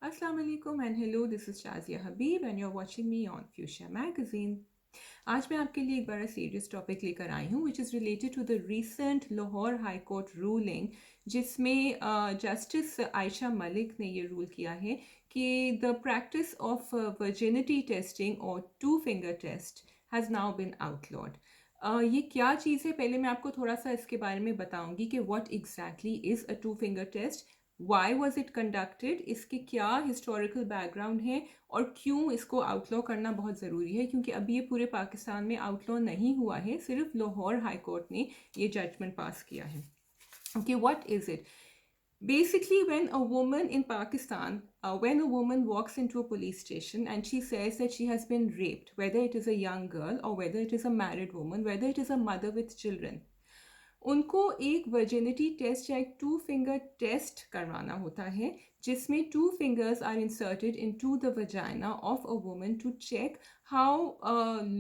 Assalamu alaikum and hello, this is Shazia Habib and you're watching me on Fuchsia Magazine. आज मैं आपके लिए एक बड़ा सीरियस टॉपिक लेकर आई हूँ which is related to the recent Lahore High Court ruling जिसमें जस्टिस आयशा मलिक ने ये रूल किया है कि the practice of virginity testing और two finger test has now been outlawed. ये क्या चीज़ है, पहले मैं आपको थोड़ा सा इसके बारे में बताऊंगी कि what exactly is a two finger test, why was it conducted, इसके क्या हिस्टोरिकल बैकग्राउंड है और क्यों इसको आउटलॉ करना बहुत ज़रूरी है, क्योंकि अभी ये पूरे पाकिस्तान में आउटलॉ नहीं हुआ है, सिर्फ लाहौर हाई कोर्ट ने ये जजमेंट पास किया है. Okay, what is it? Basically, when a woman in Pakistan, when a woman walks into a police station and she says that she has been raped, whether it is a young girl or whether it is a married woman, whether it is a mother with children, उनको एक virginity test या एक to finger test करवाना होता है जिसमें two fingers are inserted into the vagina of a woman to check how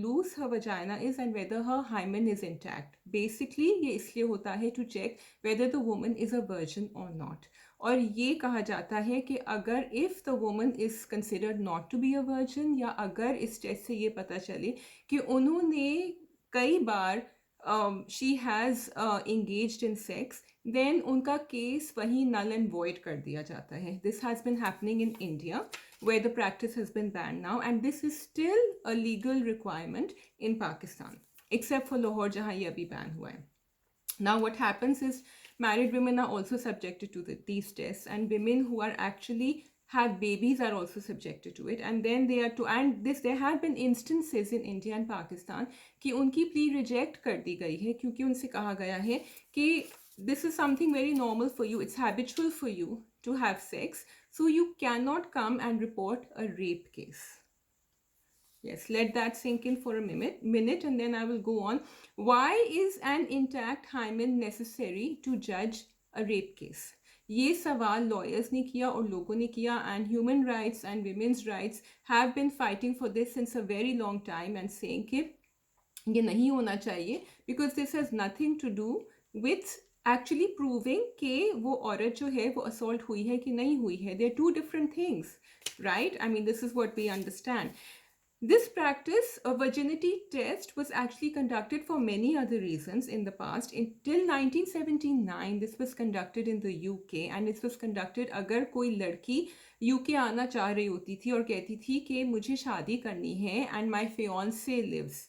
loose her vagina is and whether her hymen is intact. Basically ये इसलिए होता है to check whether the woman is a virgin और not. और ये कहा जाता है कि अगर if the woman is considered not to be a virgin, या अगर इस टेस्ट से ये पता चले कि उन्होंने कई बार she has engaged in sex, then उनका केस वहीं null and void कर दिया जाता है. This has been happening in India where the practice has been banned now, and this is still a legal requirement in Pakistan except for Lahore जहाँ ये अभी ban हुआ है. Now what happens is married women are also subjected to these tests, and women who are actually have babies are also subjected to it, and then they are to, and this there have been instances in India and Pakistan कि उनकी plea reject कर दी गई है क्योंकि उनसे कहा गया है कि this is something very normal for you, it's habitual for you to have sex, so you cannot come and report a rape case. Yes, let that sink in for a minute and then I will go on. Why is an intact hymen necessary to judge a rape case? ये सवाल lawyers ने किया और लोगों ने किया, and human rights and women's rights have been fighting for this since a very long time and saying कि ये नहीं होना चाहिए because this has nothing to do with actually proving कि वो औरत जो है वो असॉल्ट हुई है कि नहीं हुई है. They are two different things, right? I mean this is what we understand. This practice, a virginity test, was actually conducted for many other reasons in the past. Until 1979, this was conducted in the UK, and this was conducted अगर कोई लड़की UK आना चाह रही होती थी और कहती थी कि मुझे शादी करनी है and my fiancé lives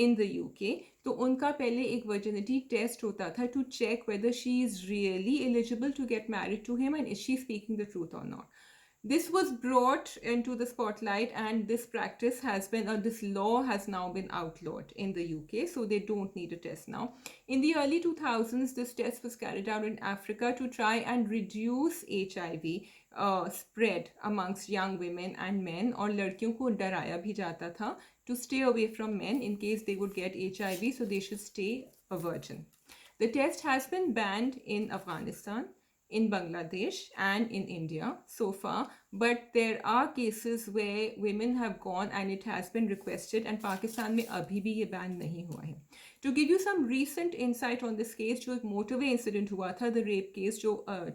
in the UK, तो उनका पहले एक virginity test होता था to check whether she is really eligible to get married to him and is she speaking the truth or not. This was brought into the spotlight, and this practice has been, this law has now been outlawed in the UK, so they don't need a test now. In the early 2000s, this test was carried out in Africa to try and reduce HIV spread amongst young women and men, और लड़कियों को डराया भी जाता था to stay away from men in case they would get HIV, so they should stay a virgin. The test has been banned in Afghanistan, in Bangladesh and in India so far, but there are cases where women have gone and it has been requested, and Pakistan में अभी भी ये ban नहीं हुआ है. To give you some recent insight on this case, जो एक motorway incident हुआ था, the rape case जो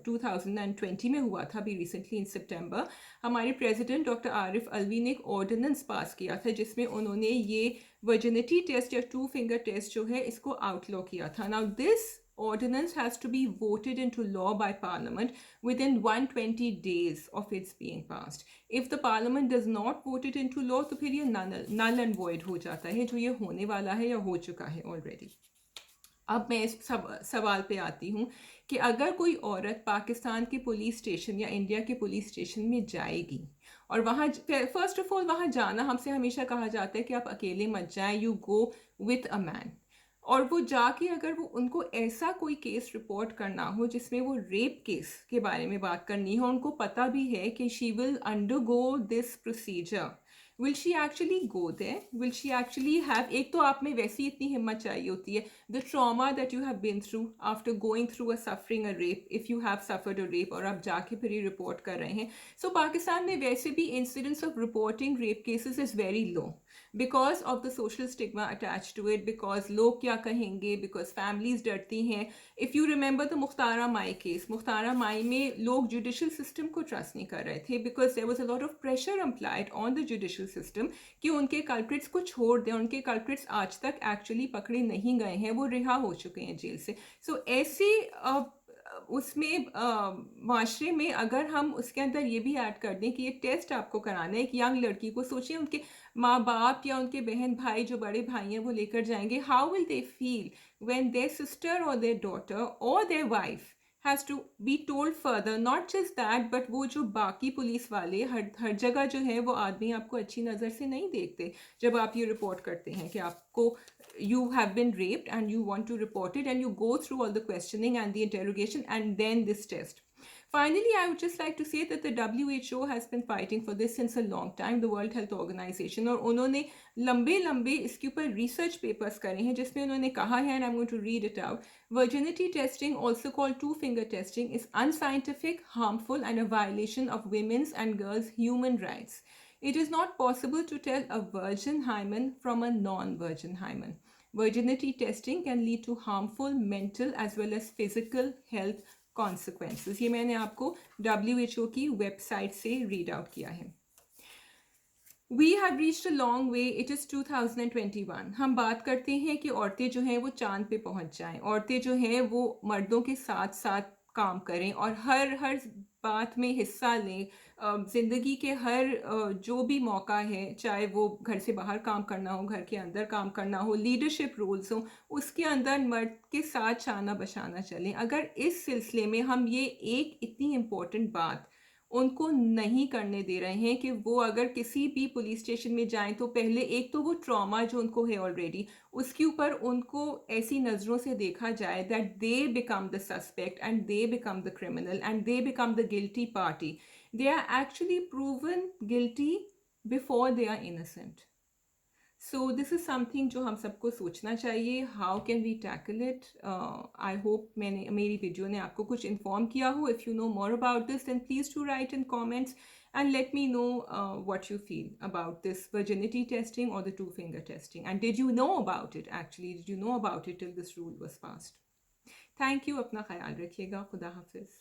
2020 में हुआ था अभी recently in September, हमारे president Dr. आरिफ अलवी ने एक ordinance पास किया था जिसमें उन्होंने ये virginity test या two finger test जो है इसको outlaw किया था. Now this ordinance has to be voted into law by parliament within 120 days of its being passed. If the parliament does not vote it into law, तो फिर ये null and void हो जाता है, जो ये होने वाला है या हो चुका है already. अब मैं इस सवाल पे आती हूँ कि अगर कोई औरत पाकिस्तान के पुलिस स्टेशन या इंडिया के पुलिस स्टेशन में जाएगी, और वहाँ फर्स्ट ऑफ ऑल वहाँ जाना हमसे हमेशा कहा जाता है कि आप अकेले मत जाएं, you go with a man, और वो जाके अगर वो उनको ऐसा कोई केस रिपोर्ट करना हो जिसमें वो रेप केस के बारे में बात करनी हो, उनको पता भी है कि she will undergo this procedure will she actually go there, will she actually have, एक तो आप में वैसी इतनी हिम्मत चाहिए होती है, the trauma that you have been through after going through a suffering a rape, if you have suffered a rape और आप जाके फिर ये रिपोर्ट कर रहे हैं. सो पाकिस्तान में वैसे भी incidence of reporting rape cases is very low because of the social stigma attach to it, because लोग क्या कहेंगे, बिकॉज फैमिलीज डरती हैं. If you remember the Mukhtara Mai case, Mukhtara Mai में लोग जुडिशल सिस्टम को ट्रस्ट नहीं कर रहे थे because there was a lot of pressure applied on the judicial system कि उनके कल्प्रिट्स को छोड़ दें. उनके कल्प्रिट्स आज तक एक्चुअली पकड़े नहीं गए हैं, वो रिहा हो चुके हैं जेल से. सो ऐसी उसमें माशरे में अगर हम उसके अंदर ये भी ऐड कर दें कि ये टेस्ट आपको कराना है, एक यंग लड़की को, सोचिए उनके माँ बाप या उनके बहन भाई जो बड़े भाई हैं वो लेकर जाएंगे, how will they feel when their sister or their daughter or their wife has to be told further. Not just that, but वो जो बाकी पुलिस वाले हर जगह जो है वो आदमी आपको अच्छी नज़र से नहीं देखते जब आप ये रिपोर्ट करते हैं कि आपको you have been raped and you want to report it, and you go through all the questioning and the interrogation and then this test. Finally, I would just like to say that the WHO has been fighting for this since a long time, the World Health Organization, और उन्होंने लंबे लंबे इसके ऊपर research papers करे हैं जिसमें उन्होंने कहा है, and I'm going to read it out. Virginity testing, also called two-finger testing, is unscientific, harmful, and a violation of women's and girls' human rights. It is not possible to tell a virgin hymen from a non-virgin hymen. Virginity testing can lead to harmful mental as well as physical health consequences. ये मैंने आपको WHO की website से read out किया है. We have reached a long way. It is 2021. हम बात करते हैं कि औरतें जो हैं वो चांद पे पहुंच जाएं, औरतें जो हैं वो मर्दों के साथ साथ काम करें और हर हर बात में हिस्सा लें. ज़िंदगी के हर जो भी मौका है, चाहे वो घर से बाहर काम करना हो, घर के अंदर काम करना हो, लीडरशिप रोल्स हो, उसके अंदर मर्द के साथ शाना बशाना चलें. अगर इस सिलसिले में हम ये एक इतनी इम्पोर्टेंट बात उनको नहीं करने दे रहे हैं कि वो अगर किसी भी पुलिस स्टेशन में जाएं तो पहले एक तो वो ट्रॉमा जो उनको है ऑलरेडी, उसके ऊपर उनको ऐसी नज़रों से देखा जाए that they become the suspect and they become the criminal and they become the guilty party. They are actually proven guilty before they are innocent. So this is something जो हम सबको सोचना चाहिए. How can we tackle it? I hope मेरी video ने आपको कुछ inform किया हो. If you know more about this then please to write in comments and let me know what you feel about this virginity testing or the two-finger testing, and did you know about it actually, did you know about it till this rule was passed? Thank you. अपना ख्याल रखिएगा. खुदा हाफिज़.